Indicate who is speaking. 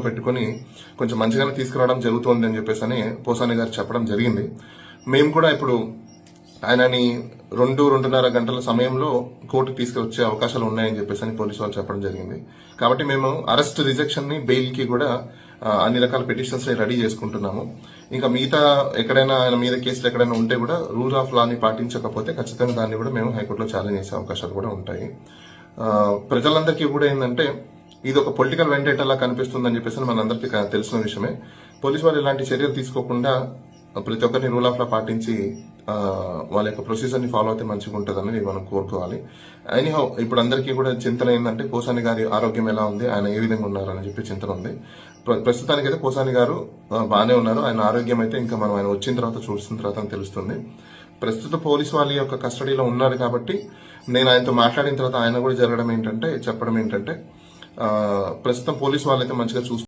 Speaker 1: పెట్టుకుని కొంచెం మంచిగానే తీసుకురావడం జరుగుతుంది అని చెప్పేసి అని పోసాని గారు చెప్పడం జరిగింది. మేము కూడా ఇప్పుడు ఆయనని 2-2.5 గంటల సమయంలో కోర్టుకు తీసుకువచ్చే అవకాశాలు ఉన్నాయని చెప్పేసి అని పోలీసు వాళ్ళు చెప్పడం జరిగింది. కాబట్టి మేము అరెస్ట్ రిజెక్షన్ ని బెయిల్ కి కూడా అన్ని రకాల పిటిషన్స్ ని రెడీ చేసుకుంటున్నాము. ఇంకా మిగతా ఎక్కడైనా ఆయన మీద కేసులు ఎక్కడైనా ఉంటే కూడా రూల్ ఆఫ్ లాని పాటించకపోతే ఖచ్చితంగా దాన్ని కూడా మేము హైకోర్టులో ఛాలెంజ్ చేసే అవకాశాలు కూడా ఉంటాయి. ప్రజలందరికీ కూడా ఏంటంటే ఇది ఒక పొలిటికల్ వెండేటలా కనిపిస్తుందని చెప్పేసి మనందరికీ తెలిసిన విషయమే. పోలీసు వాళ్ళు ఇలాంటి చర్యలు తీసుకోకుండా ప్రతి ఒక్కరిని రూల్ ఆఫ్ లా పాటించి వాళ్ళ యొక్క ప్రొసీజర్ ని ఫాలో అయితే మంచిగా ఉంటుందని మనం కోరుకోవాలి. ఎనీహౌ ఇప్పుడు అందరికీ కూడా చింతన ఏంటంటే పోసాని గారి ఆరోగ్యం ఎలా ఉంది, ఆయన ఏ విధంగా ఉన్నారు అని చెప్పి చింతన ఉంది. ప్రస్తుతానికైతే పోసాని గారు బాగానే ఉన్నారు. ఆయన ఆరోగ్యం అయితే ఇంకా మనం ఆయన వచ్చిన తర్వాత చూసిన తర్వాత తెలుస్తుంది. ప్రస్తుత పోలీసు వాళ్ళ యొక్క కస్టడీలో ఉన్నారు కాబట్టి నేను ఆయనతో మాట్లాడిన తర్వాత ఆయన కూడా చెప్పడం ఏంటంటే ప్రస్తుతం పోలీసు వాళ్ళైతే మంచిగా